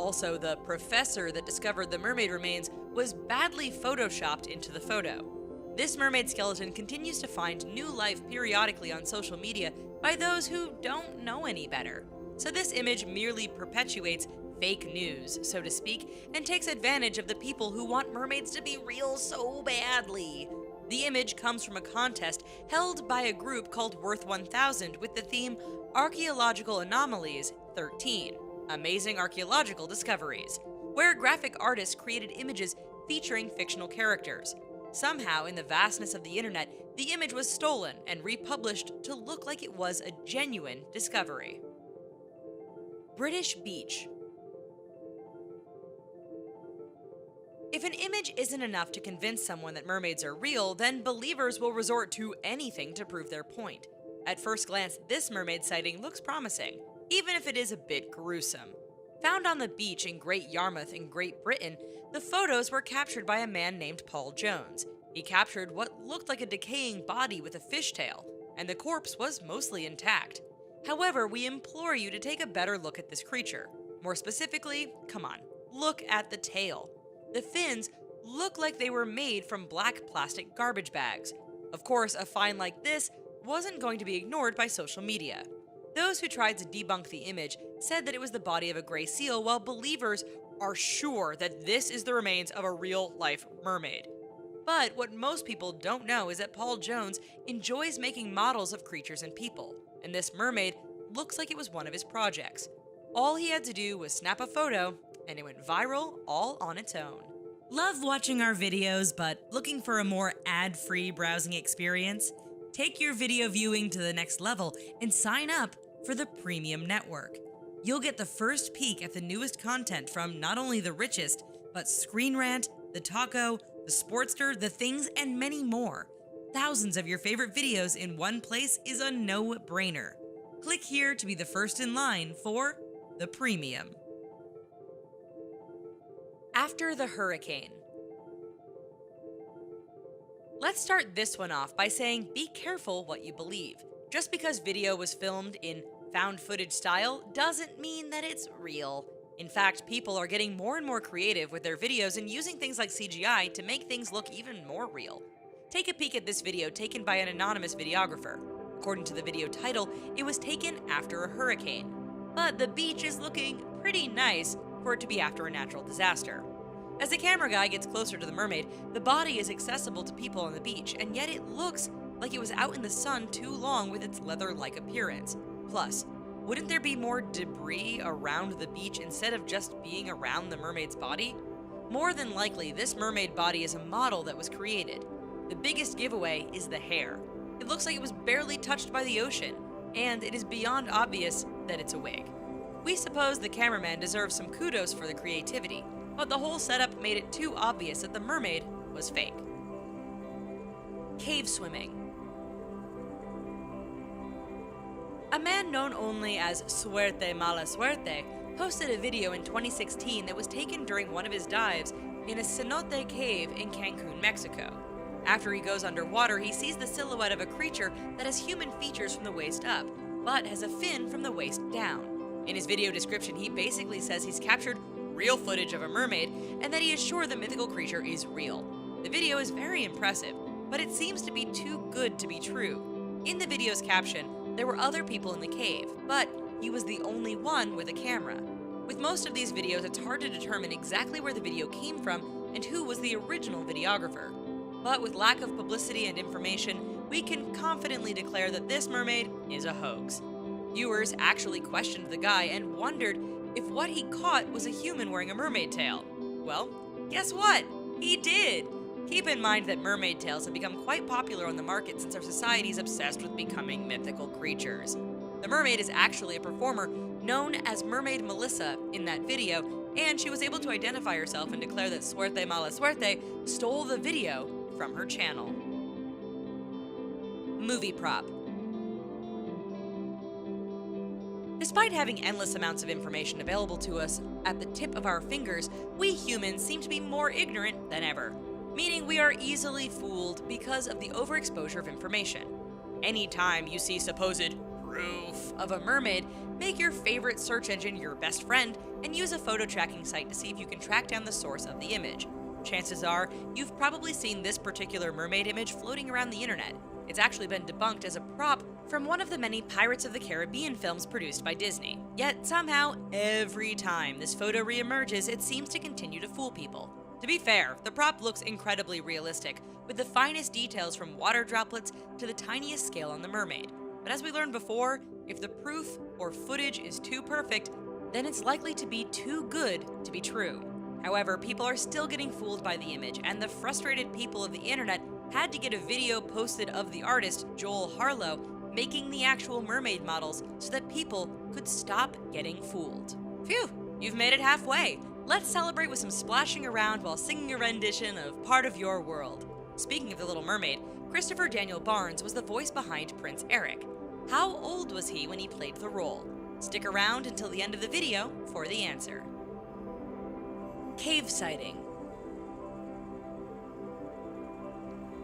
Also, the professor that discovered the mermaid remains was badly photoshopped into the photo. This mermaid skeleton continues to find new life periodically on social media by those who don't know any better. So this image merely perpetuates fake news, so to speak, and takes advantage of the people who want mermaids to be real so badly. The image comes from a contest held by a group called Worth 1000 with the theme Archaeological Anomalies 13, Amazing Archaeological Discoveries, where graphic artists created images featuring fictional characters. Somehow, in the vastness of the internet, the image was stolen and republished to look like it was a genuine discovery. British Beach. If an image isn't enough to convince someone that mermaids are real, then believers will resort to anything to prove their point. At first glance, this mermaid sighting looks promising, even if it is a bit gruesome. Found on the beach in Great Yarmouth in Great Britain, the photos were captured by a man named Paul Jones. He captured what looked like a decaying body with a fishtail, and the corpse was mostly intact. However, we implore you to take a better look at this creature. More specifically, come on, look at the tail. The fins look like they were made from black plastic garbage bags. Of course, a find like this wasn't going to be ignored by social media. Those who tried to debunk the image said that it was the body of a gray seal, while believers are sure that this is the remains of a real-life mermaid. But what most people don't know is that Paul Jones enjoys making models of creatures and people, and this mermaid looks like it was one of his projects. All he had to do was snap a photo, and it went viral all on its own. Love watching our videos, but looking for a more ad-free browsing experience? Take your video viewing to the next level and sign up for the Premium Network. You'll get the first peek at the newest content from not only the richest, but Screen Rant, The Taco, The Sportster, The Things, and many more. Thousands of your favorite videos in one place is a no-brainer. Click here to be the first in line for the Premium. After the hurricane. Let's start this one off by saying be careful what you believe. Just because video was filmed in found footage style doesn't mean that it's real. In fact, people are getting more and more creative with their videos and using things like CGI to make things look even more real. Take a peek at this video taken by an anonymous videographer. According to the video title, it was taken after a hurricane. But the beach is looking pretty nice for it to be after a natural disaster. As the camera guy gets closer to the mermaid, the body is accessible to people on the beach, and yet it looks like it was out in the sun too long with its leather-like appearance. Plus, wouldn't there be more debris around the beach instead of just being around the mermaid's body? More than likely, this mermaid body is a model that was created. The biggest giveaway is the hair. It looks like it was barely touched by the ocean, and it is beyond obvious that it's a wig. We suppose the cameraman deserves some kudos for the creativity, but the whole setup made it too obvious that the mermaid was fake. Cave swimming. A man known only as Suerte Mala Suerte posted a video in 2016 that was taken during one of his dives in a cenote cave in Cancun, Mexico. After he goes underwater, he sees the silhouette of a creature that has human features from the waist up, but has a fin from the waist down. In his video description, he basically says he's captured real footage of a mermaid and that he is sure the mythical creature is real. The video is very impressive, but it seems to be too good to be true. In the video's caption, there were other people in the cave, but he was the only one with a camera. With most of these videos, it's hard to determine exactly where the video came from and who was the original videographer. But with lack of publicity and information, we can confidently declare that this mermaid is a hoax. Viewers actually questioned the guy and wondered if what he caught was a human wearing a mermaid tail. Well, guess what? He did! Keep in mind that mermaid tails have become quite popular on the market since our society is obsessed with becoming mythical creatures. The mermaid is actually a performer known as Mermaid Melissa in that video, and she was able to identify herself and declare that Suerte Mala Suerte stole the video from her channel. Movie prop. Despite having endless amounts of information available to us at the tip of our fingers, we humans seem to be more ignorant than ever, meaning we are easily fooled because of the overexposure of information. Anytime you see supposed proof of a mermaid, make your favorite search engine your best friend and use a photo tracking site to see if you can track down the source of the image. Chances are, you've probably seen this particular mermaid image floating around the internet. It's actually been debunked as a prop from one of the many Pirates of the Caribbean films produced by Disney. Yet somehow, every time this photo reemerges, it seems to continue to fool people. To be fair, the prop looks incredibly realistic, with the finest details from water droplets to the tiniest scale on the mermaid. But as we learned before, if the proof or footage is too perfect, then it's likely to be too good to be true. However, people are still getting fooled by the image, and the frustrated people of the internet had to get a video posted of the artist, Joel Harlow, making the actual mermaid models so that people could stop getting fooled. Phew, you've made it halfway. Let's celebrate with some splashing around while singing a rendition of Part of Your World. Speaking of The Little Mermaid, Christopher Daniel Barnes was the voice behind Prince Eric. How old was he when he played the role? Stick around until the end of the video for the answer. Cave sighting.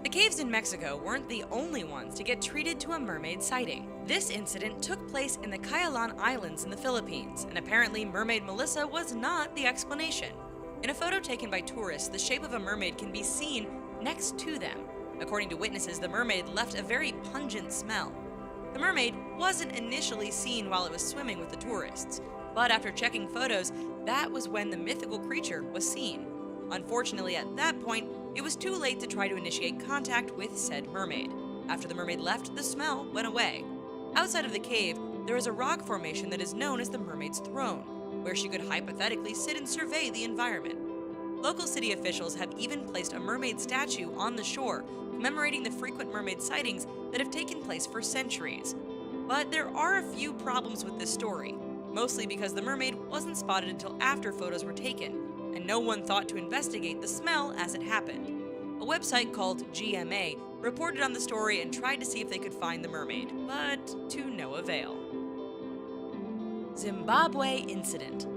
The caves in Mexico weren't the only ones to get treated to a mermaid sighting. This incident took place in the Cayalan Islands in the Philippines, and apparently Mermaid Melissa was not the explanation. In a photo taken by tourists, the shape of a mermaid can be seen next to them. According to witnesses, the mermaid left a very pungent smell. The mermaid wasn't initially seen while it was swimming with the tourists, but after checking photos, that was when the mythical creature was seen. Unfortunately, at that point, it was too late to try to initiate contact with said mermaid. After the mermaid left, the smell went away. Outside of the cave, there is a rock formation that is known as the Mermaid's Throne, where she could hypothetically sit and survey the environment. Local city officials have even placed a mermaid statue on the shore, commemorating the frequent mermaid sightings that have taken place for centuries. But there are a few problems with this story, mostly because the mermaid wasn't spotted until after photos were taken, and no one thought to investigate the smell as it happened. A website called GMA reported on the story and tried to see if they could find the mermaid, but to no avail. Zimbabwe Incident.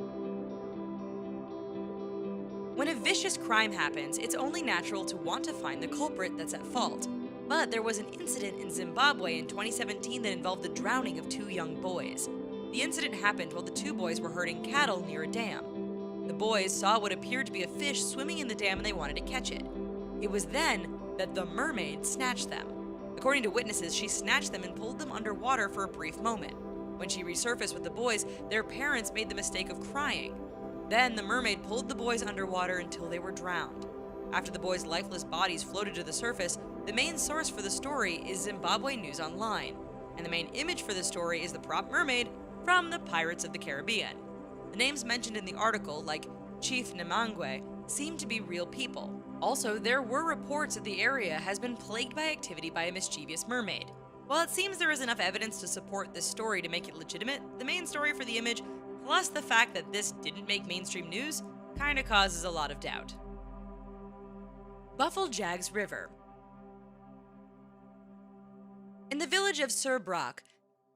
When a vicious crime happens, it's only natural to want to find the culprit that's at fault. But there was an incident in Zimbabwe in 2017 that involved the drowning of 2 young boys. The incident happened while the 2 boys were herding cattle near a dam. The boys saw what appeared to be a fish swimming in the dam and they wanted to catch it. It was then that the mermaid snatched them. According to witnesses, she snatched them and pulled them underwater for a brief moment. When she resurfaced with the boys, their parents made the mistake of crying. Then the mermaid pulled the boys underwater until they were drowned. After the boys' lifeless bodies floated to the surface, the main source for the story is Zimbabwe News Online, and the main image for the story is the prop mermaid from the Pirates of the Caribbean. The names mentioned in the article, like Chief Namangwe, seem to be real people. Also, there were reports that the area has been plagued by activity by a mischievous mermaid. While it seems there is enough evidence to support this story to make it legitimate, the main story for the image, plus the fact that this didn't make mainstream news, kinda causes a lot of doubt. Bufflejags River. In the village of Surbrock,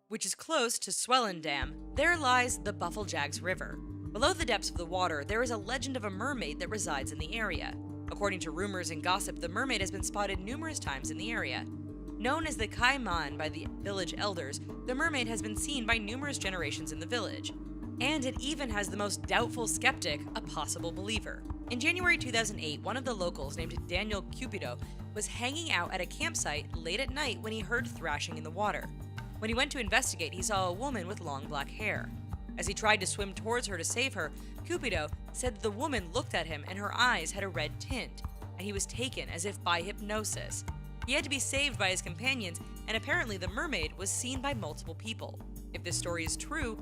which is close to Swellendam, there lies the Bufflejags River. Below the depths of the water, there is a legend of a mermaid that resides in the area. According to rumors and gossip, the mermaid has been spotted numerous times in the area. Known as the Kaiman by the village elders, the mermaid has been seen by numerous generations in the village. And it even has the most doubtful skeptic a possible believer. In January 2008, one of the locals named Daniel Cupido was hanging out at a campsite late at night when he heard thrashing in the water. When he went to investigate, he saw a woman with long black hair. As he tried to swim towards her to save her, Cupido said that the woman looked at him and her eyes had a red tint, and he was taken as if by hypnosis. He had to be saved by his companions, and apparently the mermaid was seen by multiple people. If this story is true,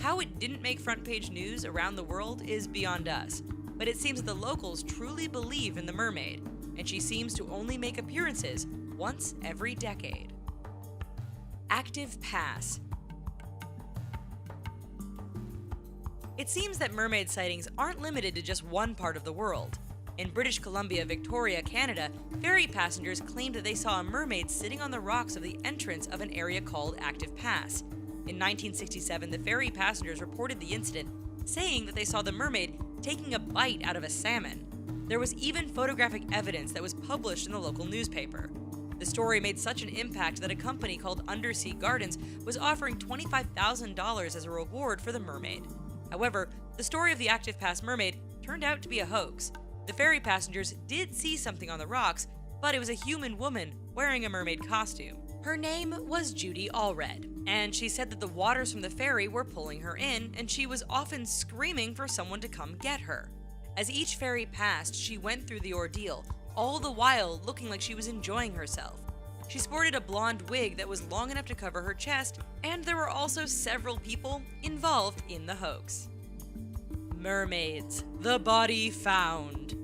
how it didn't make front page news around the world is beyond us. But it seems that the locals truly believe in the mermaid, and she seems to only make appearances once every decade. Active Pass. It seems that mermaid sightings aren't limited to just one part of the world. In British Columbia, Victoria, Canada, ferry passengers claimed that they saw a mermaid sitting on the rocks of the entrance of an area called Active Pass. In 1967, the ferry passengers reported the incident, saying that they saw the mermaid taking a bite out of a salmon. There was even photographic evidence that was published in the local newspaper. The story made such an impact that a company called Undersea Gardens was offering $25,000 as a reward for the mermaid. However, the story of the active past mermaid turned out to be a hoax. The ferry passengers did see something on the rocks, but it was a human woman wearing a mermaid costume. Her name was Judy Allred, and she said that the waters from the ferry were pulling her in, and she was often screaming for someone to come get her. As each ferry passed, she went through the ordeal, all the while looking like she was enjoying herself. She sported a blonde wig that was long enough to cover her chest, and there were also several people involved in the hoax. Mermaids, the body found.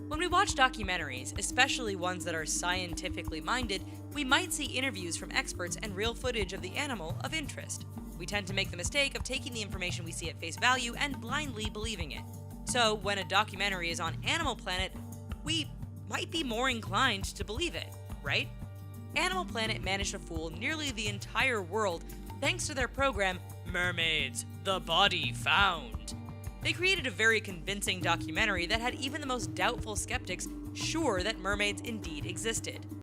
When we watch documentaries, especially ones that are scientifically minded, we might see interviews from experts and real footage of the animal of interest. We tend to make the mistake of taking the information we see at face value and blindly believing it. So, when a documentary is on Animal Planet, we might be more inclined to believe it, right? Animal Planet managed to fool nearly the entire world thanks to their program, Mermaids, the Body Found. They created a very convincing documentary that had even the most doubtful skeptics sure that mermaids indeed existed.